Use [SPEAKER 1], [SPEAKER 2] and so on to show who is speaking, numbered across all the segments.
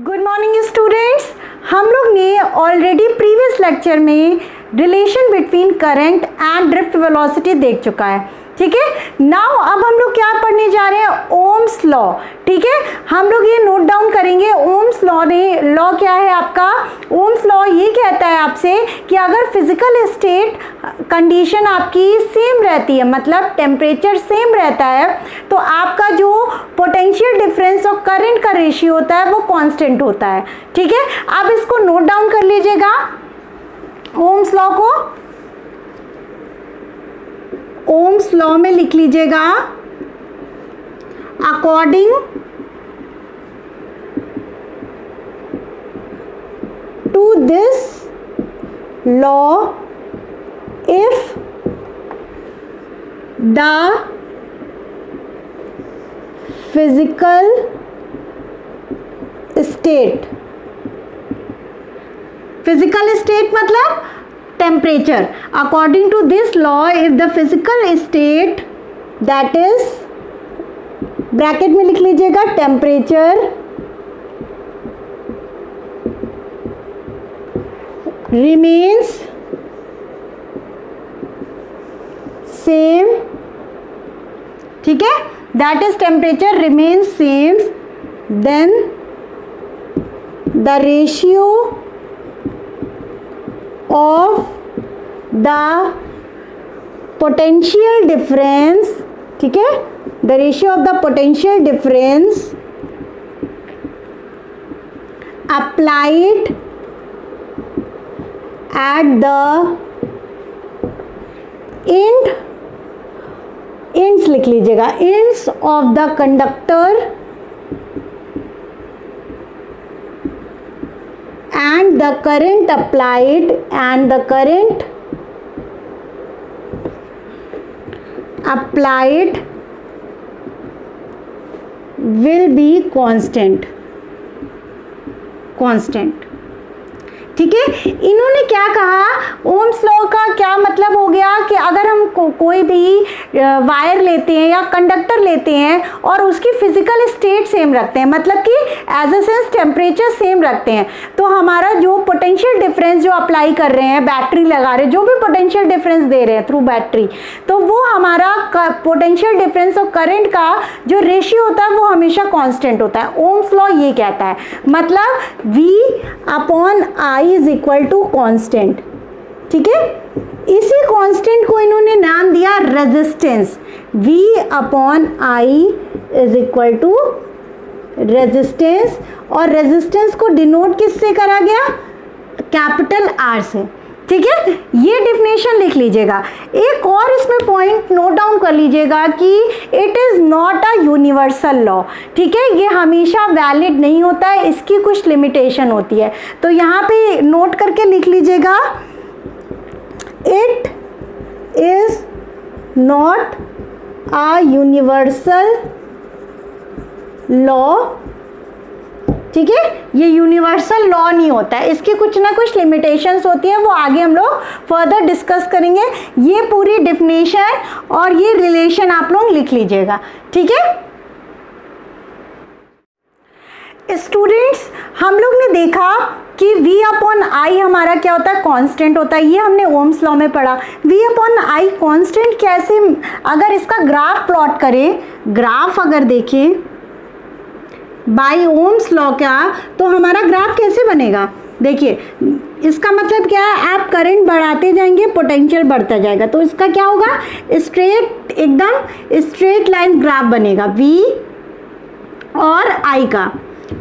[SPEAKER 1] Good morning students, हम लोग ने ऑलरेडी प्रीवियस लेक्चर में relation between current and drift velocity देख चुका है। ठीक है, नाउ अब हम लोग क्या पढ़ने जा रहे हैं, ओम्स लॉ। ठीक है, हम लोग ये नोट डाउन करेंगे। ओम्स लॉ ने लॉ क्या है आपका, ओम्स लॉ ये कहता है आपसे कि अगर फिजिकल स्टेट कंडीशन आपकी सेम रहती है, मतलब टेम्परेचर सेम रहता है, तो आपका जो पोटेंशियल डिफरेंस और करंट का रेशियो होता है वो कांस्टेंट होता है। ठीक है, आप इसको नोट डाउन कर लीजिएगा ओम्स लॉ को। ओम्स लॉ में लिख लीजिएगा, according to this law if the physical state, physical state मतलब temperature, according to this law if the physical state that is, bracket में लिख लीजिएगा, टेम्परेचर रिमेन्स सेम, ठीक है, that is temperature remains same, then the ratio of the potential difference, ठीक है, the ratio of the potential difference applied at the ends लिख लीजिएगा, ends of the conductor and the current applied will be constant। ठीक है, इन्होंने क्या कहा, Ohm's law का क्या मतलब हो गया कि अगर हम कोई भी वायर लेते हैं या कंडक्टर लेते हैं और उसकी फिजिकल स्टेट सेम रखते हैं, मतलब कि as a sense temperature same रखते हैं, तो हमारा जो पोटेंशियल डिफरेंस जो अप्लाई कर रहे हैं, बैटरी लगा रहे हैं, जो भी पोटेंशियल डिफरेंस दे रहे हैं थ्रू बैटरी, तो वो हमारा पोटेंशियल डिफरेंस और करंट का जो रेशियो होता है वो हमेशा कांस्टेंट होता है। ओम्स लॉ ये कहता है, मतलब V upon I is equal to constant. ठीक है, इसी कांस्टेंट को इन्होंने नाम दिया resistance. V upon I is equal to resistance, और रेजिस्टेंस को डिनोट किससे करा गया, कैपिटल R से। ठीक है, ये डिफिनेशन लिख लीजिएगा। एक और इसमें पॉइंट नोट डाउन कर लीजिएगा कि it is not a universal law. ठीक है, ये हमेशा वैलिड नहीं होता है, इसकी कुछ लिमिटेशन होती है, तो यहाँ पे नोट करके लिख लीजिएगा, it is not a universal law. ठीक है, ये यूनिवर्सल लॉ नहीं होता है, इसकी कुछ ना कुछ लिमिटेशंस होती है, वो आगे हम लोग फर्दर डिस्कस करेंगे। ये पूरी डिफिनेशन और ये रिलेशन आप लोग लिख लीजिएगा। ठीक है स्टूडेंट्स, हम लोग ने देखा कि V अपॉन I हमारा क्या होता है, कांस्टेंट होता है, ये हमने ओम्स लॉ में पढ़ा। V अपॉन I कांस्टेंट कैसे, अगर इसका ग्राफ प्लॉट करें, ग्राफ अगर देखें बाय ओम्स लॉ का, तो हमारा ग्राफ कैसे बनेगा, देखिए इसका मतलब क्या है, आप करंट बढ़ाते जाएंगे, पोटेंशियल बढ़ता जाएगा, तो इसका क्या होगा, स्ट्रेट, एकदम स्ट्रेट लाइन ग्राफ बनेगा V और I का।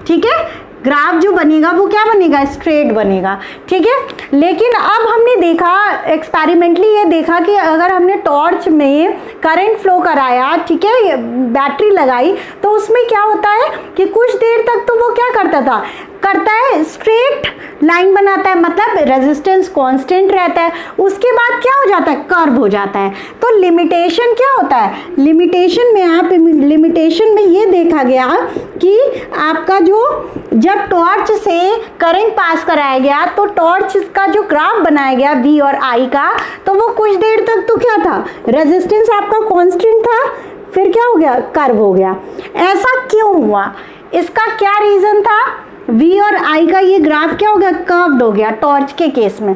[SPEAKER 1] ठीक है, ग्राफ जो बनेगा वो क्या बनेगा, स्ट्रेट बनेगा। ठीक है, लेकिन अब हमने देखा एक्सपेरिमेंटली, ये देखा कि अगर हमने टॉर्च में करंट फ्लो कराया, ठीक है, बैटरी लगाई, तो उसमें क्या होता है कि कुछ देर तक तो वो क्या करता है स्ट्रेट लाइन बनाता है, मतलब रेजिस्टेंस कांस्टेंट रहता है, उसके बाद क्या हो जाता है, कर्व हो जाता है। तो लिमिटेशन क्या होता है, लिमिटेशन में ये देखा गया कि आपका जो जब टॉर्च से करंट पास कराया गया, तो टॉर्च का जो ग्राफ बनाया गया V और I का, तो वो कुछ देर तक तो क्या था, रेजिस्टेंस आपका कांस्टेंट था, फिर क्या हो गया, कर्व हो गया। ऐसा क्यों हुआ, इसका क्या रीज़न था, V और I का ये ग्राफ क्या हो गया, कर्व्ड हो गया टॉर्च के केस में।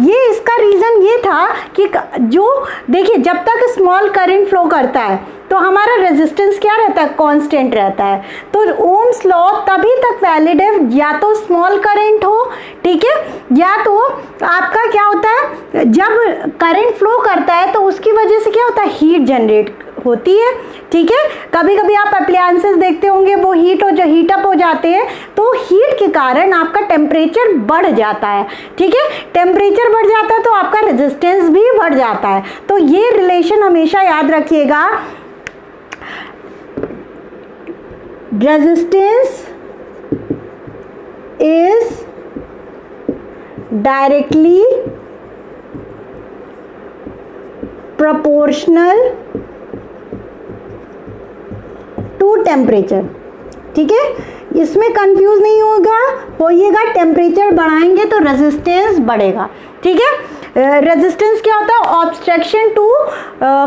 [SPEAKER 1] ये इसका रीज़न ये था कि जो देखिए जब तक स्मॉल करंट फ्लो करता है तो हमारा रेजिस्टेंस क्या रहता है, कांस्टेंट रहता है। तो ओम्स लॉ तभी तक वैलिड है या तो स्मॉल करंट हो, ठीक है, या तो आपका क्या होता है जब करंट फ्लो करता है तो उसकी वजह से क्या होता है, हीट जनरेट होती है, ठीक है। कभी कभी आप अप्लायंसेस देखते होंगे वो हीट अप हो जाते हैं, तो हीट के कारण आपका टेम्परेचर बढ़ जाता है, ठीक है। टेम्परेचर बढ़ जाता है तो आपका रेजिस्टेंस भी बढ़ जाता है। तो ये रिलेशन हमेशा याद रखिएगा, resistance is directly proportional to temperature, ठीक है। इसमें कंफ्यूज नहीं होइएगा, टेम्परेचर बढ़ाएंगे तो रेजिस्टेंस बढ़ेगा, ठीक है। रेजिस्टेंस क्या होता है, obstruction to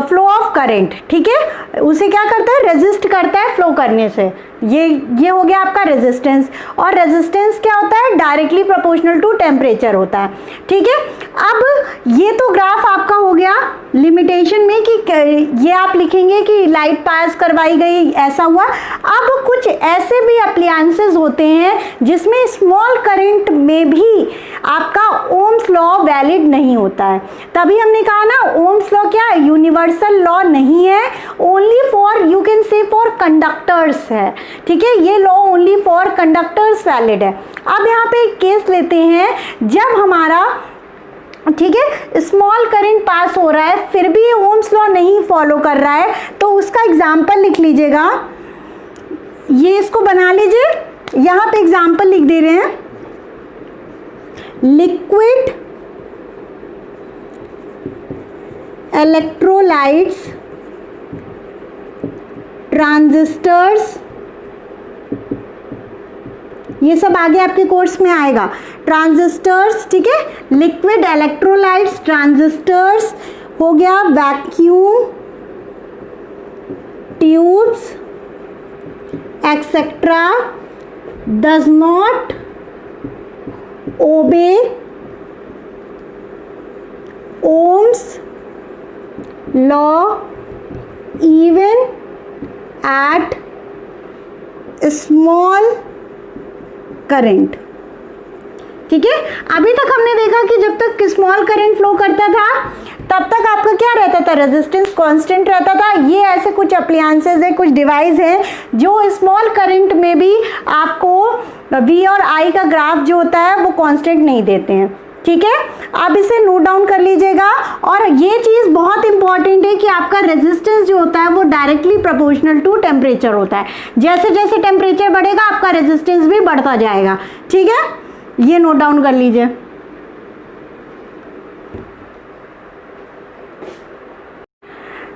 [SPEAKER 1] flow of current, ठीक है, उसे क्या करता है, रेजिस्ट करता है फ्लो करने से। ये हो गया आपका रेजिस्टेंस। और रेजिस्टेंस क्या होता है, डायरेक्टली प्रोपोर्शनल टू टेम्परेचर होता है, ठीक है। अब ये तो ग्राफ आपका हो गया लिमिटेशन में कि ये आप लिखेंगे कि लाइट पास करवाई गई, ऐसा हुआ। अब कुछ ऐसे भी अप्लायंसेस होते हैं जिसमें स्मॉल करंट में भी आपका ओम्स लॉ वैलिड नहीं होता है। तभी हमने कहा ना, ओम्स लॉ क्या है, यूनिवर्सल लॉ नहीं है, only for you can say for conductors है, ठीक है। ये law only for conductors valid है। अब यहाँ पे एक केस लेते हैं जब हमारा, ठीक है, स्मॉल करंट पास हो रहा है फिर भी ओम्स लॉ नहीं फॉलो कर रहा है, तो उसका एग्जाम्पल लिख लीजिएगा। ये इसको बना लीजिए, यहाँ पे एग्जाम्पल लिख दे रहे हैं, लिक्विड इलेक्ट्रोलाइट्स, ट्रांजिस्टर्स, ये सब आगे आपके कोर्स में आएगा। ट्रांजिस्टर्स, ठीक है, लिक्विड इलेक्ट्रोलाइट्स, ट्रांजिस्टर्स हो गया, vacuum tubes etcetera does not obey Ohm's law even at small current, ठीक है। अभी तक हमने देखा कि जब तक स्मॉल करंट फ्लो करता था तब तक आपका क्या रहता था, रेजिस्टेंस कांस्टेंट रहता था। ये ऐसे कुछ अप्लायंसेस है, कुछ डिवाइस है जो स्मॉल करंट में भी आपको V और I का ग्राफ जो होता है वो कांस्टेंट नहीं देते हैं, ठीक है। आप इसे नोट डाउन कर लीजिएगा। और ये चीज़ बहुत इंपॉर्टेंट है कि आपका रेजिस्टेंस जो होता है वो डायरेक्टली प्रोपोर्शनल टू टेम्परेचर होता है। जैसे जैसे टेम्परेचर बढ़ेगा आपका रेजिस्टेंस भी बढ़ता जाएगा, ठीक है। ये नोट डाउन कर लीजिए।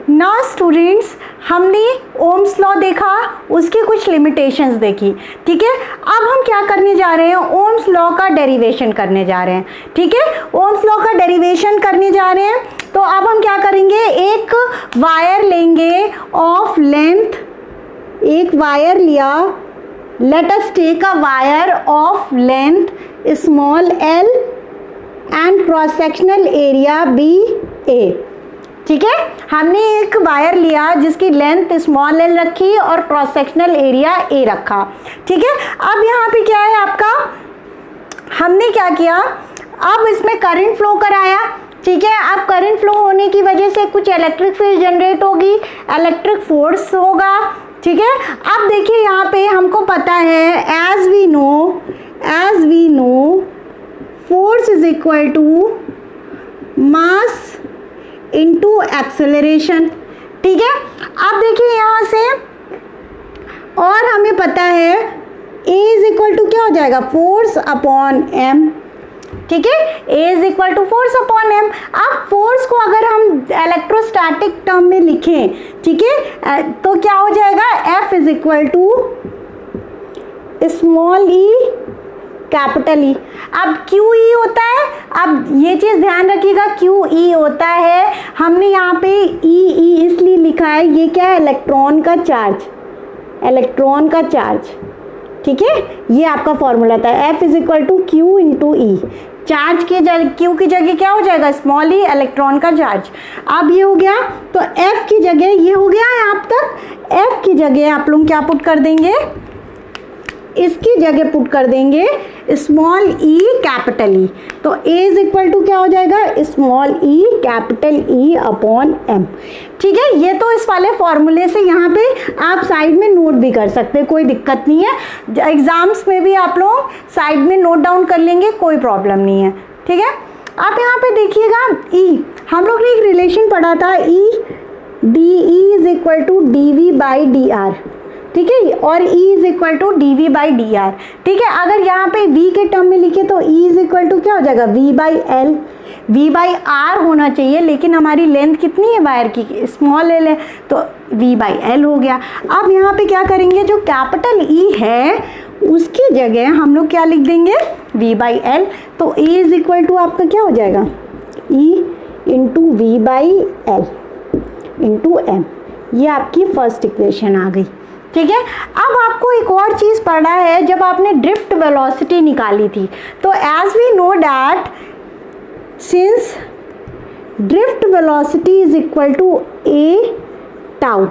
[SPEAKER 1] नाउ स्टूडेंट्स, हमने ओम्स लॉ देखा, उसकी कुछ लिमिटेशंस देखी, ठीक है। अब हम क्या करने जा रहे हैं, ओम्स लॉ का डेरिवेशन करने जा रहे हैं, ठीक है। ओम्स लॉ का डेरिवेशन करने जा रहे हैं, तो अब हम क्या करेंगे, एक वायर लेंगे ऑफ लेंथ, एक वायर लिया, let us take a wire of length small l and cross sectional area BA, ठीक है। हमने एक वायर लिया जिसकी लेंथ स्मॉल l रखी और क्रॉस सेक्शनल एरिया A रखा, ठीक है। अब यहाँ पे क्या है आपका, हमने क्या किया, अब इसमें करंट फ्लो कराया, ठीक है। अब करंट फ्लो होने की वजह से कुछ इलेक्ट्रिक फील्ड जनरेट होगी, इलेक्ट्रिक फोर्स होगा, ठीक है। अब देखिए यहाँ पे हमको पता है, as we know force is equal to mass into acceleration, ठीक है। अब देखिए यहाँ से, और हमें पता है A इज इक्वल टू क्या हो जाएगा, फोर्स अपॉन m, ठीक है। A is equal to force upon m। अब फोर्स को अगर हम इलेक्ट्रोस्टैटिक टर्म में लिखें, ठीक है, तो क्या हो जाएगा, F is equal to small e capital E। अब QE होता है, अब ये चीज़ ध्यान रखिएगा, QE होता है, हमने यहाँ पे EE इसलिए लिखा है, ये क्या है, इलेक्ट्रॉन का चार्ज, ठीक है, ये आपका फॉर्मूला था, F is equal to Q into E. Charge के क्यू की जगह क्या हो जाएगा, स्मॉल ई, इलेक्ट्रॉन का चार्ज। अब ये हो गया, तो F की जगह ये हो गया है आप तक, F की जगह आप लोग क्या पुट कर देंगे, इसकी जगह पुट कर देंगे स्मॉल ई कैपिटल ई। तो A इज इक्वल टू क्या हो जाएगा, small E capital E upon M. ठीक है, ये तो इस वाले फॉर्मूले से यहाँ पे आप साइड में नोट भी कर सकते हैं, कोई दिक्कत नहीं है। एग्जाम्स में भी आप लोग साइड में नोट डाउन कर लेंगे, कोई प्रॉब्लम नहीं है। ठीक है, आप यहाँ पे देखिएगा ई, हम लोग ने एक रिलेशन पढ़ा था, E D E is equal to D V by D R. ठीक है, और E is equal to D V by D R. ठीक है, अगर यहाँ पे V के टर्म में लिखे तो E इज इक्वल टू क्या हो जाएगा, V by L. V by R होना चाहिए, लेकिन हमारी लेंथ कितनी है वायर की, स्मॉल एल है, तो V बाई एल हो गया। अब यहाँ पे क्या करेंगे, जो कैपिटल E है उसकी जगह हम लोग क्या लिख देंगे, V बाई एल। तो E इज इक्वल टू आपका क्या हो जाएगा, E into V by L into M. ये आपकी फर्स्ट इक्वेशन आ गई। ठीक है, अब आपको एक और चीज़ पढ़ा है, जब आपने ड्रिफ्ट वेलोसिटी निकाली थी, तो as we know that since drift velocity is equal to A tau.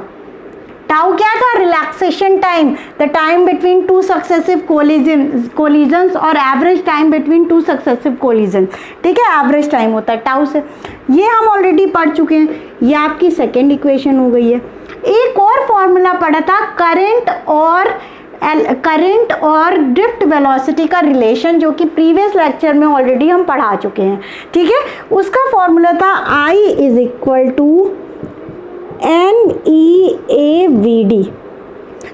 [SPEAKER 1] Tau क्या था, relaxation time, the time between two successive collisions और average time between two successive collision. ठीक है, एवरेज टाइम होता है टाउ से, ये हम ऑलरेडी पढ़ चुके हैं। ये आपकी सेकेंड इक्वेशन हो गई है। एक और फॉर्मूला पढ़ा था, करंट और ड्रिफ्ट वेलोसिटी का रिलेशन, जो कि प्रीवियस लेक्चर में ऑलरेडी हम पढ़ा चुके हैं। ठीक है, उसका फॉर्मूला था I is equal to NEAVD।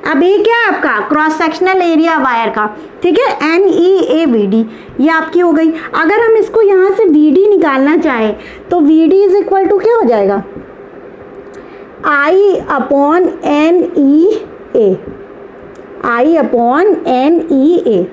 [SPEAKER 1] अब ये क्या है आपका, क्रॉस सेक्शनल एरिया वायर का। ठीक है, NEAVD ये आपकी हो गई। अगर हम इसको यहाँ से VD निकालना चाहें तो VD इज इक्वल टू क्या हो जाएगा, I upon NEA, I upon NEA।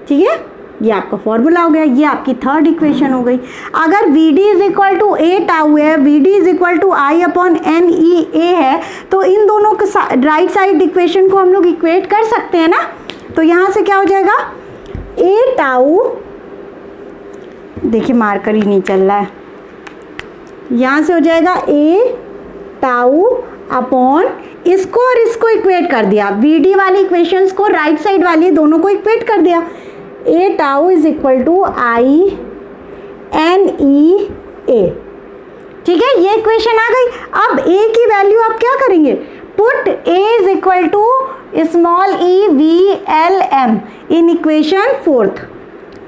[SPEAKER 1] ठीक है, ये आपका फॉर्मूला हो गया, ये आपकी थर्ड इक्वेशन हो गई। अगर VD is equal to A tau है, VD is equal to I upon NEA है, तो इन दोनों के राइट साइड इक्वेशन को हम लोग इक्वेट कर सकते हैं ना। तो यहाँ से क्या हो जाएगा, ए टाउ, देखिए मार्कर ही नहीं चल रहा है, यहाँ से हो जाएगा ए टाउ अपॉन इसको और इसको इक्वेट कर दिया, VD वाली इक्वेशंस को राइट साइड वाली दोनों को इक्वेट कर दिया। A tau is equal to I NEA। ठीक है, ये इक्वेशन आ गई। अब A की वैल्यू आप क्या करेंगे, put A is equal to small E V L M in equation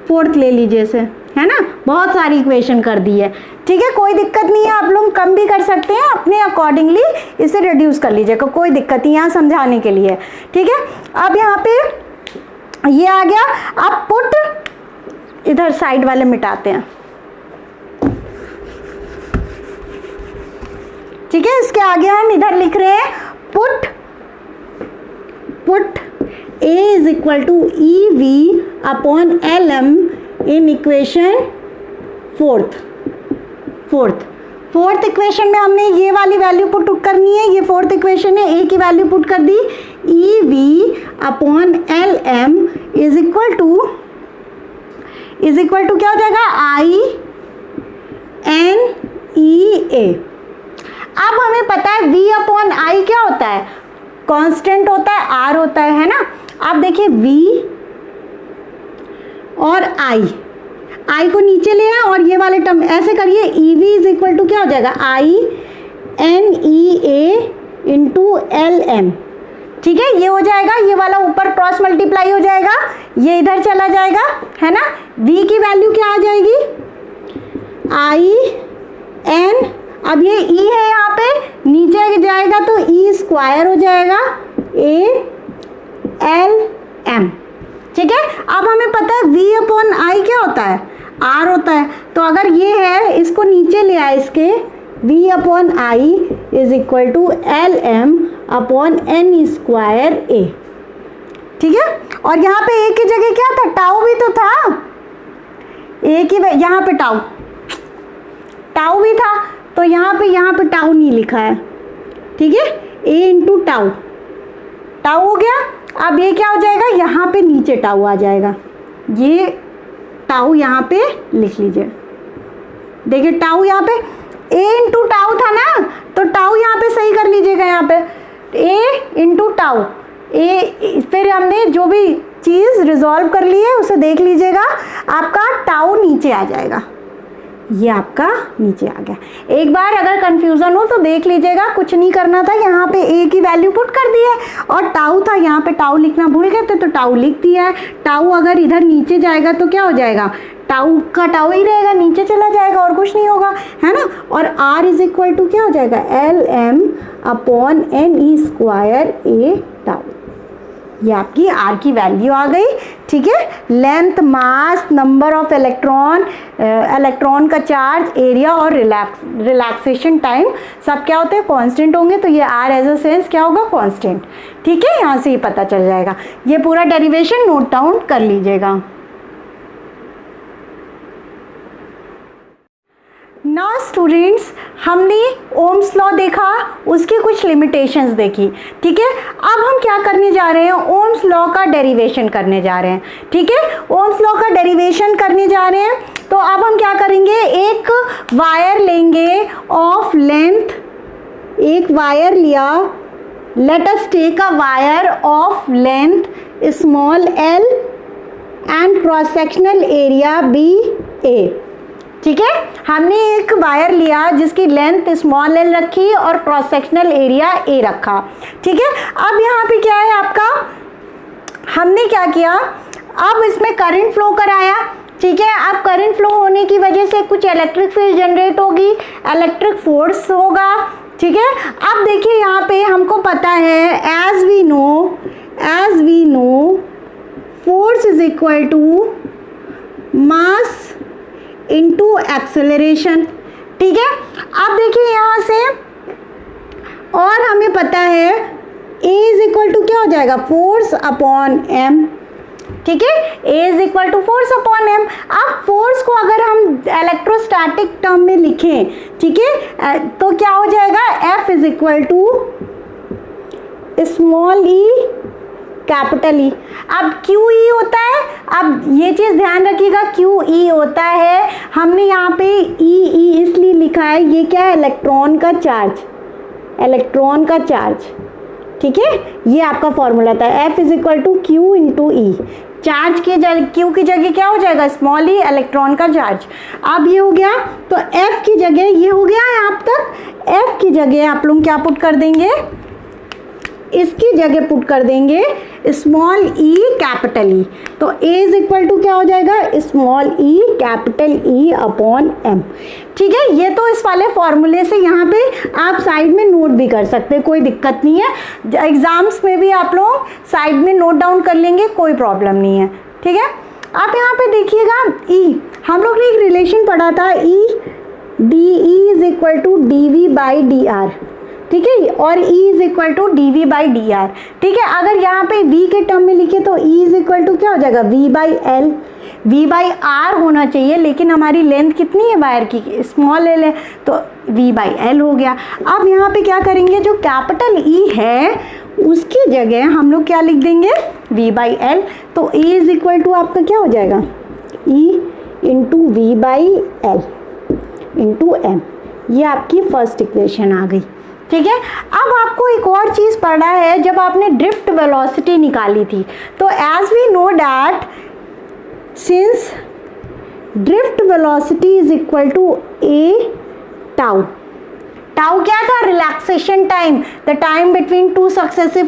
[SPEAKER 1] fourth ले लीजिए इसे, है ना, बहुत सारी इक्वेशन कर दी है। ठीक है, कोई दिक्कत नहीं है, आप लोग कम भी कर सकते हैं, अपने अकॉर्डिंगली इसे रिड्यूस कर लीजिएगा, कोई दिक्कत नहीं, यहाँ समझाने के लिए। ठीक है, अब यहाँ पे ये आ गया। अब पुट इधर साइड वाले मिटाते हैं। ठीक है, इसके आगे हम इधर लिख रहे हैं put A is equal to EV upon LM in equation fourth equation में हमने ये वाली वैल्यू पुट करनी है, ये फोर्थ इक्वेशन है, A की वैल्यू पुट कर दी, EV upon LM is equal to क्या हो जाएगा, I NEA। अब हमें पता है V अपॉन I क्या होता है, कांस्टेंट होता है, R होता है ना। आप देखिए V और I को नीचे ले आए और ये वाले टर्म ऐसे करिए, EV इज इक्वल टू क्या हो जाएगा, I NEA इंटू LM। ठीक है, ये हो जाएगा, ये वाला ऊपर क्रॉस मल्टीप्लाई हो जाएगा, ये इधर चला जाएगा, है ना। V की वैल्यू क्या आ जाएगी, I N, अब ये E है यहाँ पे, नीचे जाएगा तो E स्क्वायर हो जाएगा A L M। ठीक है, अब हमें पता है V अपॉन I क्या होता है, R होता है। तो अगर ये है, इसको नीचे ले आए, इसके V upon I is equal to LM upon N square A। ठीक है, और यहाँ पे A की जगह क्या था, टाउ भी तो था, A की यहाँ पे टाउ भी था, तो यहाँ पे टाउ नहीं लिखा है। ठीक है, A इंटू टाउ हो गया। अब ये क्या हो जाएगा, यहाँ पे नीचे टाउ आ जाएगा, ये टाउ यहाँ पे लिख लीजिए। देखिए टाउ यहाँ पे a इंटू टाउ था ना, तो टाउ यहाँ पे सही कर लीजिएगा, यहाँ पे a इंटू टाउ ए, फिर हमने जो भी चीज़ रिजॉल्व कर ली है उसे देख लीजिएगा, आपका टाउ नीचे आ जाएगा, ये आपका नीचे आ गया। एक बार अगर कंफ्यूजन हो तो देख लीजिएगा, कुछ नहीं करना था, यहाँ पे a की वैल्यू पुट कर दी है और टाउ था, यहाँ पे टाउ लिखना भूल गए थे तो टाउ लिख दिया है। टाउ अगर इधर नीचे जाएगा तो क्या हो जाएगा, टाउ का टाउ ही रहेगा, नीचे चला जाएगा और कुछ नहीं होगा, है ना। और r इज इक्वल टू क्या हो जाएगा, LM upon NE square a tau, ये आपकी r की वैल्यू आ गई। ठीक है, length, mass, number of electron, electron का चार्ज, एरिया और रिलैक्सेशन टाइम सब क्या होते हैं, कांस्टेंट होंगे, तो ये r एज अ सेंस क्या होगा, कांस्टेंट। ठीक है, यहाँ से ही पता चल जाएगा। ये पूरा डेरिवेशन नोट डाउन कर लीजिएगा। नाउ स्टूडेंट्स, हमने ओम्स लॉ देखा, उसकी कुछ लिमिटेशंस देखी। ठीक है, अब हम क्या करने जा रहे हैं, ओम्स लॉ का डेरिवेशन करने जा रहे हैं। ठीक है, ओम्स लॉ का डेरिवेशन करने जा रहे हैं, तो अब हम क्या करेंगे, एक वायर लेंगे ऑफ लेंथ, एक वायर लिया, let us take a wire of length small l and cross sectional area BA। ठीक है, हमने एक वायर लिया जिसकी लेंथ स्मॉल l रखी और क्रॉस सेक्शनल एरिया A रखा। ठीक है, अब यहाँ पे क्या है आपका, हमने क्या किया, अब इसमें करंट फ्लो कराया। ठीक है, अब करंट फ्लो होने की वजह से कुछ इलेक्ट्रिक फील्ड जनरेट होगी, इलेक्ट्रिक फोर्स होगा। ठीक है, अब देखिए यहाँ पे हमको पता है, as we know force is equal to mass into acceleration. ठीक है, अब देखिए यहाँ से, और हमें पता है A इज इक्वल टू क्या हो जाएगा, फोर्स अपॉन m। ठीक है, A is equal to force upon m। अब फोर्स को अगर हम इलेक्ट्रोस्टैटिक टर्म में लिखें, ठीक है, तो क्या हो जाएगा, F is equal to small e capital E. अब क्यू ई होता है, अब ये चीज़ ध्यान रखिएगा, क्यू ई होता है, हमने यहाँ पे ई इसलिए लिखा है, ये क्या है, इलेक्ट्रॉन का चार्ज, इलेक्ट्रॉन का चार्ज। ठीक है, ये आपका फॉर्मूला था, F is equal to Q into E. Charge की जगह, क्यू की जगह क्या हो जाएगा, स्मॉल ई, इलेक्ट्रॉन का चार्ज। अब ये हो गया, तो एफ की जगह ये हो गया है आप तक, एफ की जगह आप लोग क्या पुट कर देंगे, इसकी जगह पुट कर देंगे स्मॉल ई कैपिटल ई। तो A इज इक्वल टू क्या हो जाएगा, small E capital E upon m। ठीक है, ये तो इस वाले फॉर्मूले से यहाँ पे आप साइड में नोट भी कर सकते हैं, कोई दिक्कत नहीं है, एग्जाम्स में भी आप लोग साइड में नोट डाउन कर लेंगे, कोई प्रॉब्लम नहीं है। ठीक है, आप यहाँ पे देखिएगा E, हम लोग ने एक रिलेशन पढ़ा था, E DE is equal to DV by DR। ठीक है, और E is equal to DV by DR। ठीक है, अगर यहाँ पे V के टर्म में लिखे तो E इज इक्वल टू क्या हो जाएगा, V by L। V by R होना चाहिए, लेकिन हमारी लेंथ कितनी है वायर की, स्मॉल l है, तो V बाई L हो गया। अब यहाँ पे क्या करेंगे, जो कैपिटल E है उसकी जगह हम लोग क्या लिख देंगे, V बाई L। तो A इज इक्वल टू आपका क्या हो जाएगा, E into V by L into M। ये आपकी फर्स्ट इक्वेशन आ गई। ठीक है, अब आपको एक और चीज़ पढ़ा है, जब आपने ड्रिफ्ट वेलोसिटी निकाली थी, तो as we know that since drift velocity is equal to A tau. Tau क्या था, relaxation time, the time between two successive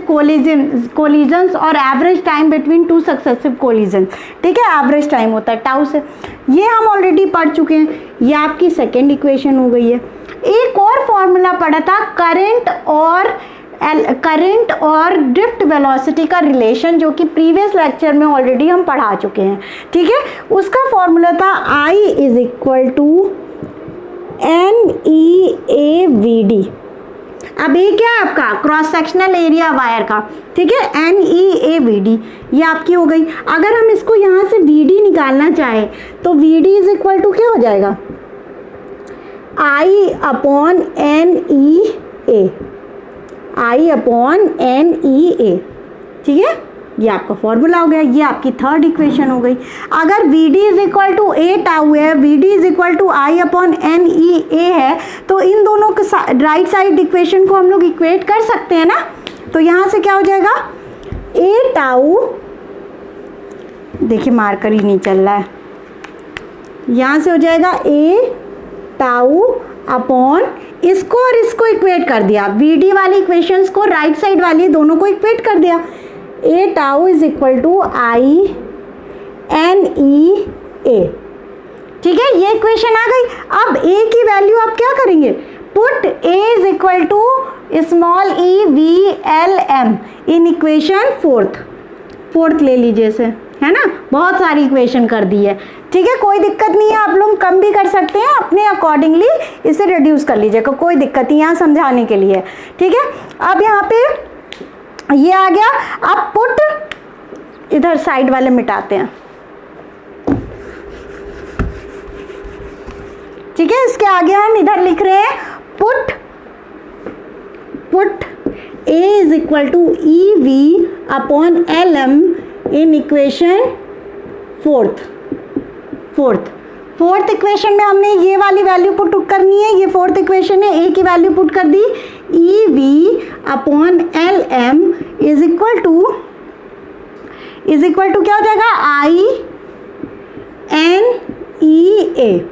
[SPEAKER 1] collisions और average time between two successive collision. ठीक है, एवरेज टाइम होता है टाउ से, ये हम ऑलरेडी पढ़ चुके हैं, ये आपकी सेकेंड इक्वेशन हो गई है। एक और फॉर्मूला पढ़ा था, करंट और ड्रिफ्ट वेलोसिटी का रिलेशन, जो कि प्रीवियस लेक्चर में ऑलरेडी हम पढ़ा चुके हैं। ठीक है, उसका फॉर्मूला था I is equal to NEAVD। अब ये क्या है आपका, क्रॉस सेक्शनल एरिया वायर का। ठीक है, NEAVD ये आपकी हो गई। अगर हम इसको यहाँ से VD निकालना चाहें तो VD इज इक्वल टू क्या हो जाएगा, I upon NEA, I upon NEA। ठीक है, ये आपका फॉर्मूला हो गया, ये आपकी थर्ड इक्वेशन हो गई। अगर V D is equal to A tau है, V D is equal to I upon N E A है, तो इन दोनों के राइट साइड इक्वेशन को हम लोग इक्वेट कर सकते हैं ना। तो यहाँ से क्या हो जाएगा, ए टाउ, देखिए मार्कर ही नहीं चल रहा है, यहाँ से हो जाएगा ए टाउ अपॉन इसको और इसको इक्वेट कर दिया, वी डी वाली इक्वेशंस को राइट साइड वाली दोनों को इक्वेट कर दिया। A tau is equal to I N E A, ठीक है, ये इक्वेशन आ गई। अब ए की वैल्यू आप क्या करेंगे, put A is equal to small E V L M in equation fourth ले लीजिए इसे, है ना, बहुत सारी इक्वेशन कर दी है, ठीक है, कोई दिक्कत नहीं है, आप लोग कम भी कर सकते हैं, अपने अकॉर्डिंगली इसे रिड्यूस कर लीजिएगा, कोई दिक्कत नहीं, यहाँ समझाने के लिए, ठीक है। अब यहाँ पे ये आ गया, अब पुट इधर साइड वाले मिटाते हैं, ठीक है, इसके आगे हम इधर लिख रहे हैं put A is equal to E V upon L M in equation fourth equation में हमने ये वाली वैल्यू पुट करनी है, ये फोर्थ इक्वेशन है, ए की वैल्यू पुट कर दी, E V upon L M is equal to क्या हो जाएगा, आई एन ई ए।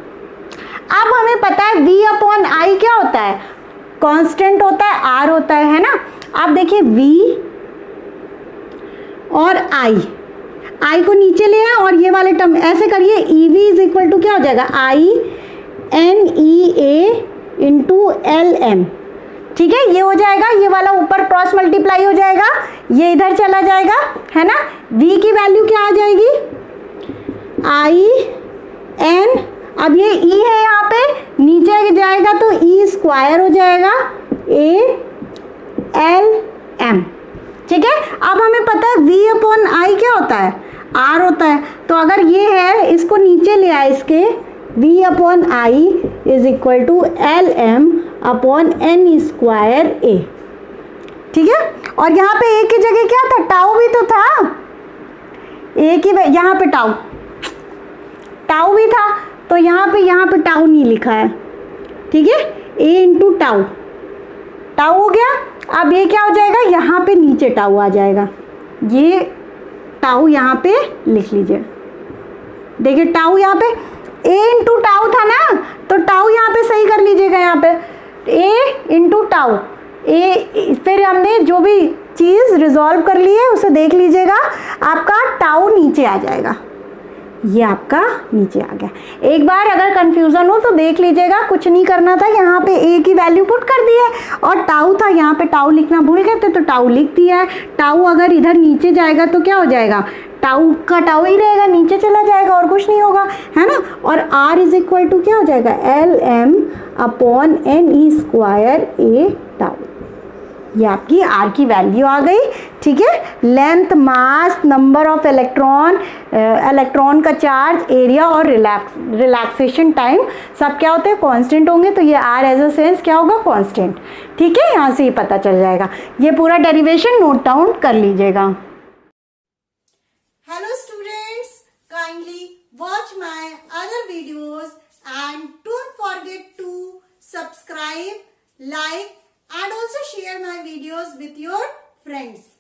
[SPEAKER 1] अब हमें पता है v अपॉन आई क्या होता है, कांस्टेंट होता है, r होता है ना। आप देखिए v और i को नीचे ले आए और ये वाले टर्म ऐसे करिए, E V is equal to क्या हो जाएगा, I N E A into L M, ठीक है, ये हो जाएगा, ये वाला ऊपर क्रॉस मल्टीप्लाई हो जाएगा, ये इधर चला जाएगा, है ना। v की वैल्यू क्या आ जाएगी, आई एन, अब ये e है यहाँ पे, नीचे जाएगा तो e स्क्वायर हो जाएगा, ए एल एम, ठीक है। अब हमें पता है v अपॉन आई क्या होता है, r होता है, तो अगर ये है इसको नीचे ले आए, इसके v upon I is equal to L M upon N square A, ठीक है। और यहाँ पे a की जगह क्या था, टाउ भी तो था, a की यहाँ पे टाउ भी था, तो यहाँ पे टाउ नहीं लिखा है, ठीक है, a इंटू टाउ हो गया। अब ये क्या हो जाएगा, यहाँ पे नीचे टाउ आ जाएगा, ये टाउ यहाँ पे लिख लीजिए, देखिए टाउ यहाँ पे a इंटू टाउ था ना, तो टाउ यहाँ पे सही कर लीजिएगा, यहाँ पे a इंटू टाउ, फिर हमने जो भी चीज़ रिजॉल्व कर ली है उसे देख लीजिएगा, आपका टाउ नीचे आ जाएगा, ये आपका नीचे आ गया। एक बार अगर कंफ्यूजन हो तो देख लीजिएगा, कुछ नहीं करना था, यहाँ पे a की वैल्यू पुट कर दी है, और टाउ था, यहाँ पे टाउ लिखना भूल गए थे तो टाउ लिख दिया है। टाउ अगर इधर नीचे जाएगा तो क्या हो जाएगा, टाउ का टाउ ही रहेगा, नीचे चला जाएगा और कुछ नहीं होगा, है ना। और r इज इक्वल टू क्या हो जाएगा, L M upon N E square A tau, ये आपकी r की वैल्यू आ गई, ठीक है। Length, mass, number of electron का चार्ज, एरिया और रिलैक्सेशन टाइम सब क्या होते हैं, कांस्टेंट होंगे, तो ये r एज अ सेंस क्या होगा, कांस्टेंट, ठीक है। यहाँ से ही पता चल जाएगा, ये पूरा डेरिवेशन नोट डाउन कर लीजिएगा।
[SPEAKER 2] Hello students, kindly watch my other videos and don't forget to subscribe, like and also share my videos with your friends.